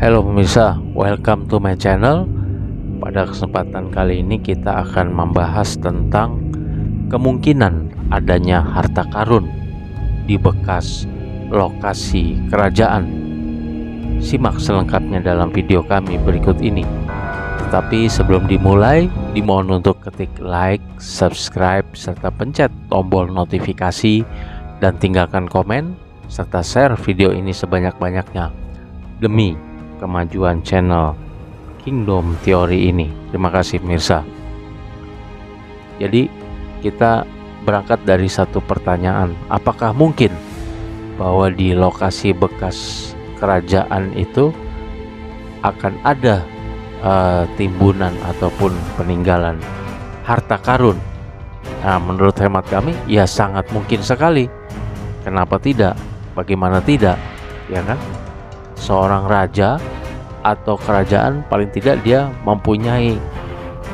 Halo pemirsa, welcome to my channel. Pada kesempatan kali ini kita akan membahas tentang kemungkinan adanya harta karun di bekas lokasi kerajaan. Simak selengkapnya dalam video kami berikut ini. Tetapi sebelum dimulai, dimohon untuk ketik like, subscribe, serta pencet tombol notifikasi dan tinggalkan komen serta share video ini sebanyak-banyaknya demi kemajuan channel Kingdom Theory ini. Terima kasih pemirsa. Jadi kita berangkat dari satu pertanyaan, apakah mungkin bahwa di lokasi bekas kerajaan itu akan ada timbunan ataupun peninggalan harta karun? Nah, menurut hemat kami ya sangat mungkin sekali. Kenapa tidak? Bagaimana tidak? Ya kan? Seorang raja atau kerajaan paling tidak dia mempunyai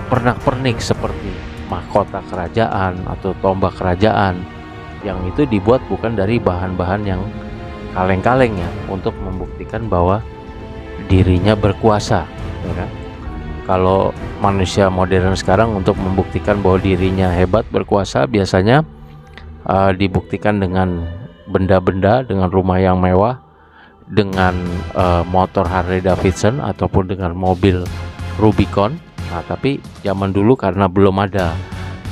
pernak-pernik seperti mahkota kerajaan atau tombak kerajaan yang itu dibuat bukan dari bahan-bahan yang kaleng-kaleng ya, untuk membuktikan bahwa dirinya berkuasa, ya kan? Kalau manusia modern sekarang untuk membuktikan bahwa dirinya hebat berkuasa biasanya dibuktikan dengan benda-benda, dengan rumah yang mewah, dengan motor Harley Davidson ataupun dengan mobil Rubicon. Nah, tapi zaman dulu karena belum ada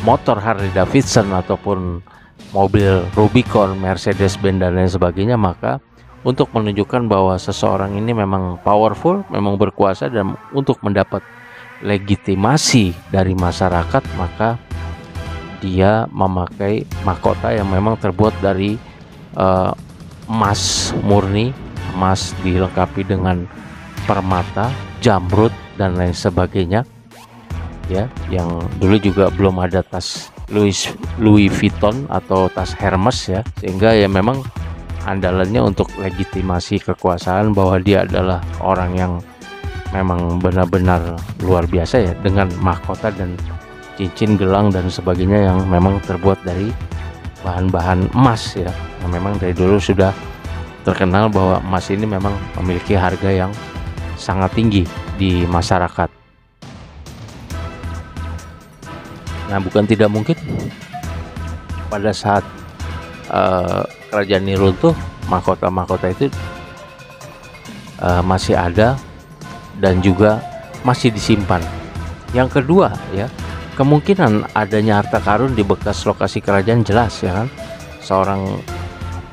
motor Harley Davidson ataupun mobil Rubicon, Mercedes-Benz dan lain sebagainya, maka untuk menunjukkan bahwa seseorang ini memang powerful, memang berkuasa, dan untuk mendapat legitimasi dari masyarakat, maka dia memakai mahkota yang memang terbuat dari emas murni, emas dilengkapi dengan permata, jamrud dan lain sebagainya ya. Yang dulu juga belum ada tas Louis Vuitton atau tas Hermes ya, sehingga ya memang andalannya untuk legitimasi kekuasaan bahwa dia adalah orang yang memang benar-benar luar biasa ya, dengan mahkota dan cincin, gelang dan sebagainya yang memang terbuat dari bahan-bahan emas ya, yang memang dari dulu sudah terkenal bahwa emas ini memang memiliki harga yang sangat tinggi di masyarakat. Nah, bukan tidak mungkin pada saat kerajaan ini runtuh, mahkota-mahkota itu masih ada dan juga masih disimpan. Yang kedua ya, kemungkinan adanya harta karun di bekas lokasi kerajaan jelas ya kan. Seorang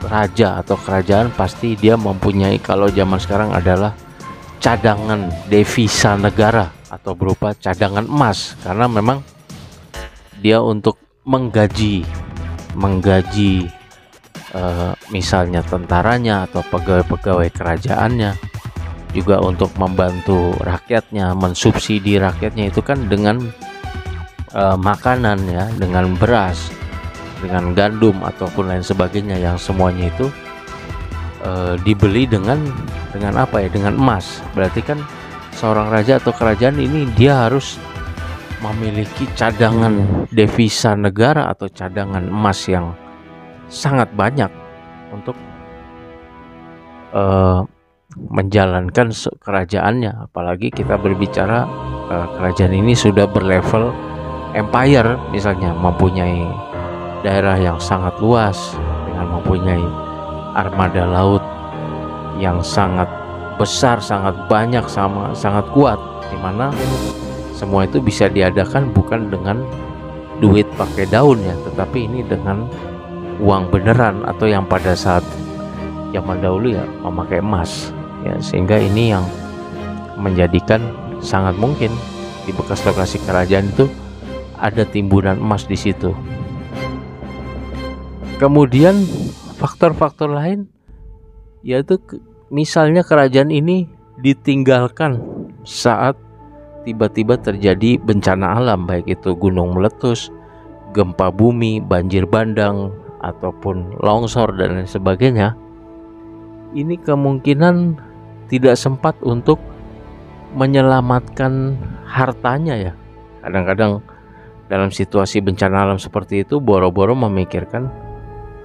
raja atau kerajaan pasti dia mempunyai, kalau zaman sekarang adalah cadangan devisa negara atau berupa cadangan emas, karena memang dia untuk menggaji misalnya tentaranya atau pegawai-pegawai kerajaannya, juga untuk membantu rakyatnya, mensubsidi rakyatnya itu kan dengan makanan ya, dengan beras, dengan gandum ataupun lain sebagainya, yang semuanya itu dibeli dengan apa ya, dengan emas. Berarti kan seorang raja atau kerajaan ini dia harus memiliki cadangan devisa negara atau cadangan emas yang sangat banyak untuk menjalankan kerajaannya. Apalagi kita berbicara kerajaan ini sudah berlevel empire, misalnya mempunyai daerah yang sangat luas dengan mempunyai armada laut yang sangat besar, sangat banyak, sangat kuat, di mana semua itu bisa diadakan bukan dengan duit pakai daun ya, tetapi ini dengan uang beneran, atau yang pada saat zaman dahulu ya memakai emas ya, sehingga ini yang menjadikan sangat mungkin di bekas lokasi kerajaan itu ada timbunan emas di situ. Kemudian faktor-faktor lain yaitu misalnya kerajaan ini ditinggalkan saat tiba-tiba terjadi bencana alam, baik itu gunung meletus, gempa bumi, banjir bandang ataupun longsor dan lain sebagainya. Ini kemungkinan tidak sempat untuk menyelamatkan hartanya ya. Kadang-kadang dalam situasi bencana alam seperti itu boro-boro memikirkan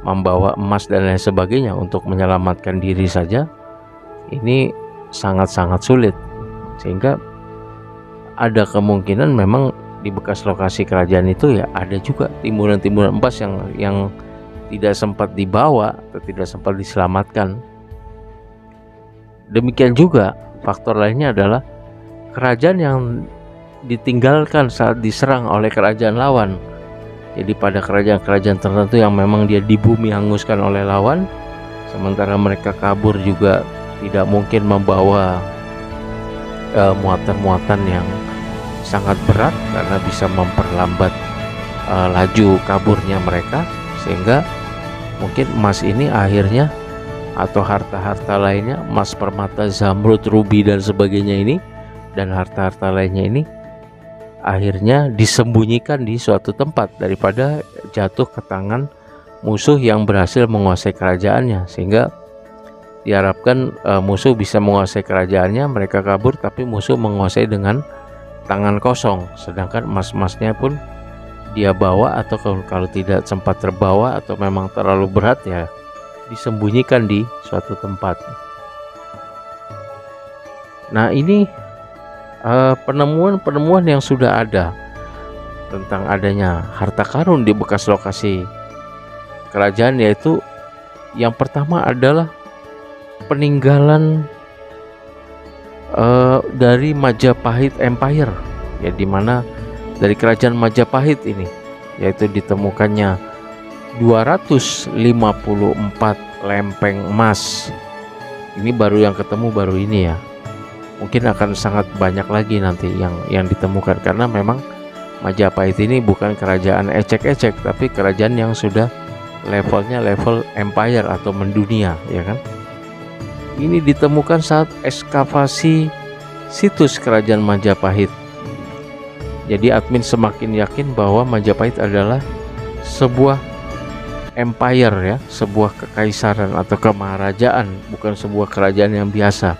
membawa emas dan lain sebagainya untuk menyelamatkan diri saja. Ini sangat-sangat sulit, sehingga ada kemungkinan memang di bekas lokasi kerajaan itu ya ada juga timbunan-timbunan emas yang tidak sempat dibawa atau tidak sempat diselamatkan. Demikian juga faktor lainnya adalah kerajaan yang ditinggalkan saat diserang oleh kerajaan lawan. Jadi pada kerajaan-kerajaan tertentu yang memang dia di bumi hanguskan oleh lawan, sementara mereka kabur juga tidak mungkin membawa muatan-muatan yang sangat berat karena bisa memperlambat laju kaburnya mereka, sehingga mungkin emas ini akhirnya atau harta-harta lainnya, emas, permata, zamrud, rubi dan sebagainya ini, dan harta-harta lainnya ini akhirnya disembunyikan di suatu tempat daripada jatuh ke tangan musuh yang berhasil menguasai kerajaannya, sehingga diharapkan musuh bisa menguasai kerajaannya, mereka kabur tapi musuh menguasai dengan tangan kosong, sedangkan emas-emasnya pun dia bawa, atau kalau tidak sempat terbawa atau memang terlalu berat ya disembunyikan di suatu tempat. Nah, ini penemuan-penemuan yang sudah ada tentang adanya harta karun di bekas lokasi kerajaan, yaitu yang pertama adalah peninggalan dari Majapahit Empire, ya, dimana dari kerajaan Majapahit ini, yaitu ditemukannya 254 lempeng emas. Ini baru yang ketemu baru ini ya. Mungkin akan sangat banyak lagi nanti yang ditemukan, karena memang Majapahit ini bukan kerajaan ecek-ecek, tapi kerajaan yang sudah levelnya level empire atau mendunia, ya kan. Ini ditemukan saat ekskavasi situs kerajaan Majapahit. Jadi admin semakin yakin bahwa Majapahit adalah sebuah empire, ya, sebuah kekaisaran atau kemaharajaan, bukan sebuah kerajaan yang biasa,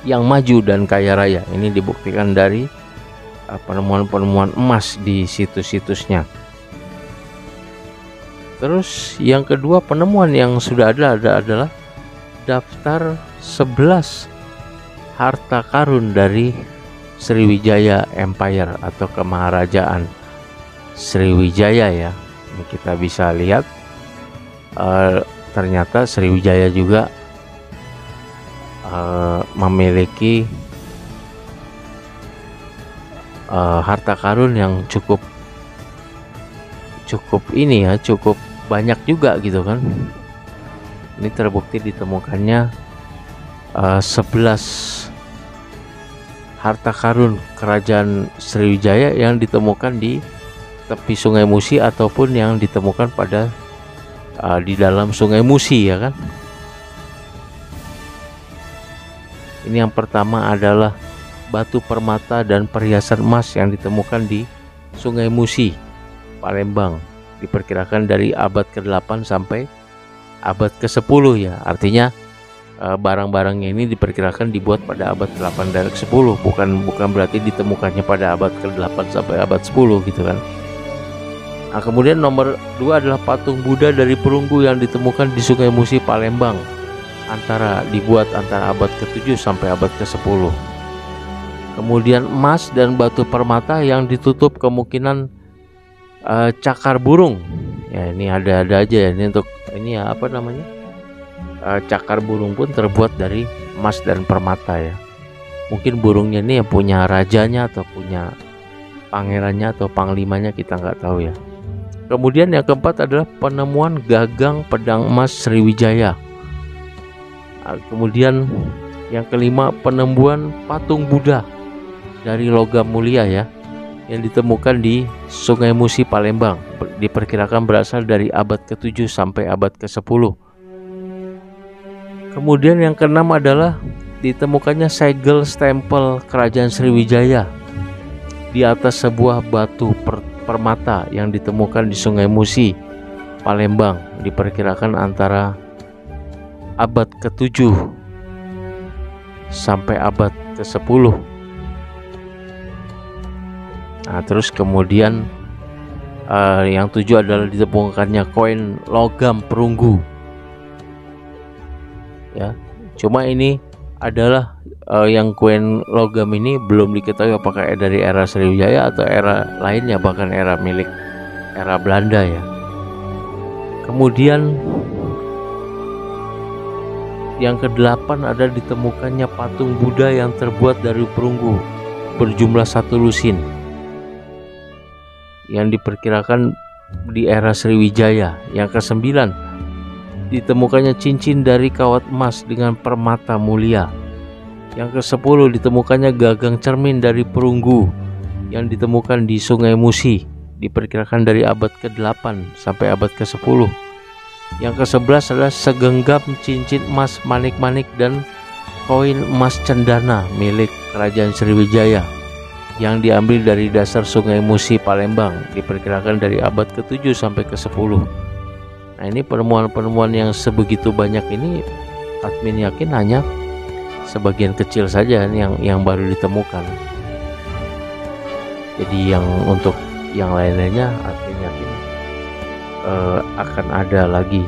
yang maju dan kaya raya. Ini dibuktikan dari penemuan-penemuan emas di situs-situsnya. Terus yang kedua, penemuan yang sudah ada adalah daftar 11 harta karun dari Sriwijaya Empire atau kemaharajaan Sriwijaya, ya. Ini kita bisa lihat ternyata Sriwijaya juga memiliki harta karun yang cukup ini ya, cukup banyak juga gitu kan. Ini terbukti ditemukannya 11 harta karun kerajaan Sriwijaya yang ditemukan di tepi Sungai Musi ataupun yang ditemukan pada di dalam Sungai Musi, ya kan. Ini yang pertama adalah batu permata dan perhiasan emas yang ditemukan di Sungai Musi, Palembang, diperkirakan dari abad ke-8 sampai abad ke-10, ya. Artinya barang-barangnya ini diperkirakan dibuat pada abad ke-8 dan ke-10, bukan berarti ditemukannya pada abad ke-8 sampai abad 10 gitu kan. Nah, kemudian nomor 2 adalah patung Buddha dari perunggu yang ditemukan di Sungai Musi, Palembang, dibuat antara abad ke-7 sampai abad ke-10. Kemudian emas dan batu permata yang ditutup kemungkinan cakar burung. Ya, ini ada-ada aja ya. Ini untuk ini ya, apa namanya? Cakar burung pun terbuat dari emas dan permata, ya. Mungkin burungnya ini yang punya rajanya atau punya pangerannya atau panglimanya, kita nggak tahu ya. Kemudian yang keempat adalah penemuan gagang pedang emas Sriwijaya. Kemudian yang kelima, penemuan patung Buddha dari logam mulia, ya, yang ditemukan di Sungai Musi, Palembang, diperkirakan berasal dari abad ke-7 sampai abad ke-10. Kemudian yang keenam adalah ditemukannya segel stempel kerajaan Sriwijaya di atas sebuah batu permata yang ditemukan di Sungai Musi, Palembang, diperkirakan antara abad ke-7 sampai abad ke-10. Nah, terus kemudian yang 7 adalah ditemukannya koin logam perunggu, ya. Cuma ini adalah yang koin logam ini belum diketahui apakah dari era Sriwijaya atau era lainnya, bahkan era Belanda ya. Kemudian yang ke-8 ada ditemukannya patung Buddha yang terbuat dari perunggu berjumlah 1 lusin yang diperkirakan di era Sriwijaya. Yang ke-9 ditemukannya cincin dari kawat emas dengan permata mulia. Yang ke-10 ditemukannya gagang cermin dari perunggu yang ditemukan di Sungai Musi, diperkirakan dari abad ke-8 sampai abad ke-10. Yang ke-11 adalah segenggam cincin emas manik-manik dan koin emas cendana milik Kerajaan Sriwijaya yang diambil dari dasar Sungai Musi Palembang, diperkirakan dari abad ke-7 sampai ke-10. Nah, ini penemuan-penemuan yang sebegitu banyak ini, admin yakin hanya sebagian kecil saja yang baru ditemukan. Jadi yang untuk yang lain-lainnya admin yakin akan ada lagi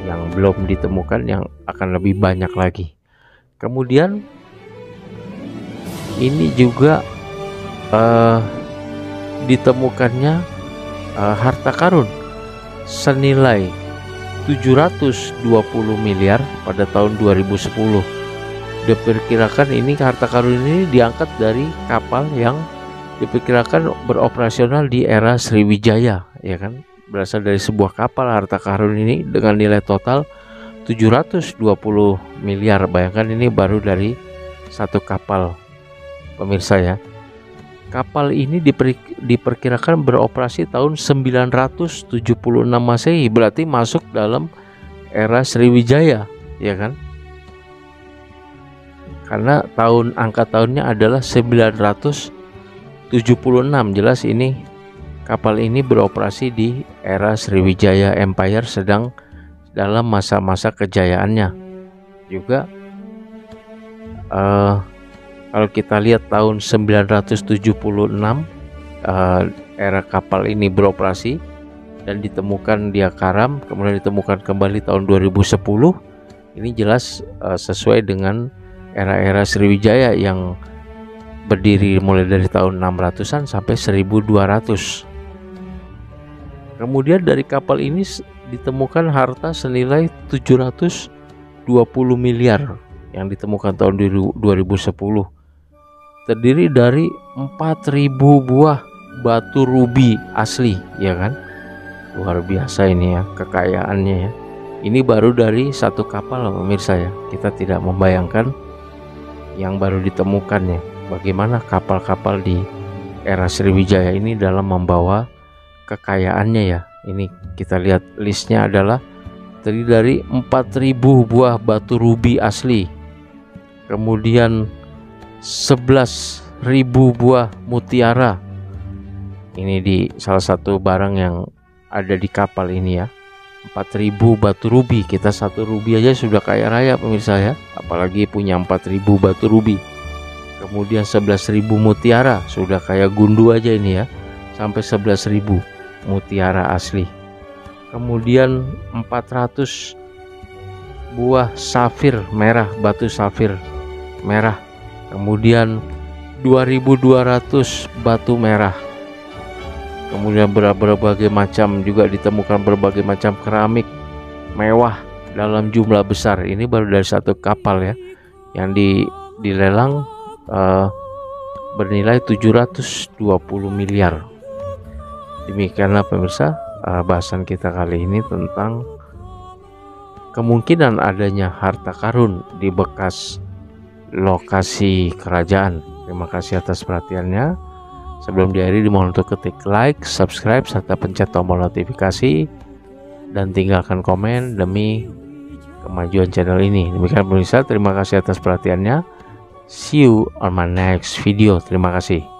yang belum ditemukan, yang akan lebih banyak lagi. Kemudian ini juga ditemukannya harta karun senilai 720 miliar pada tahun 2010. Diperkirakan ini harta karun ini diangkat dari kapal yang diperkirakan beroperasional di era Sriwijaya, ya kan? Berasal dari sebuah kapal harta karun ini dengan nilai total 720 miliar. Bayangkan ini baru dari satu kapal, pemirsa ya. Kapal ini diperkirakan beroperasi tahun 976 Masehi, berarti masuk dalam era Sriwijaya, ya kan? Karena angka tahunnya adalah 976, jelas ini kapal ini beroperasi di era Sriwijaya Empire sedang dalam masa-masa kejayaannya. Juga kalau kita lihat tahun 976 era kapal ini beroperasi dan ditemukan dia karam, kemudian ditemukan kembali tahun 2010. Ini jelas sesuai dengan era-era Sriwijaya yang berdiri mulai dari tahun 600-an sampai 1200. Kemudian dari kapal ini ditemukan harta senilai 720 miliar yang ditemukan tahun 2010. Terdiri dari 4.000 buah batu rubi asli, ya kan? Luar biasa ini ya kekayaannya ya. Ini baru dari satu kapal, pemirsa ya. Kita tidak membayangkan yang baru ditemukannya, bagaimana kapal-kapal di era Sriwijaya ini dalam membawa kekayaannya ya. Ini kita lihat listnya adalah terdiri dari 4.000 buah batu rubi asli, kemudian 11.000 buah mutiara. Ini di salah satu barang yang ada di kapal ini ya. 4.000 batu rubi, kita 1 rubi aja sudah kaya raya pemirsa ya, apalagi punya 4.000 batu rubi. Kemudian 11.000 mutiara, sudah kayak gundu aja ini ya, sampai 11.000 mutiara asli. Kemudian 400 buah safir merah, batu safir merah. Kemudian 2.200 batu merah. Kemudian berbagai macam juga ditemukan berbagai macam keramik mewah dalam jumlah besar. Ini baru dari satu kapal ya, yang dilelang bernilai 720 miliar. Demikianlah pemirsa bahasan kita kali ini tentang kemungkinan adanya harta karun di bekas lokasi kerajaan. Terima kasih atas perhatiannya. Sebelum diakhiri dimohon untuk ketik like, subscribe, serta pencet tombol notifikasi dan tinggalkan komen demi kemajuan channel ini. Demikian pemirsa, terima kasih atas perhatiannya. See you on my next video. Terima kasih.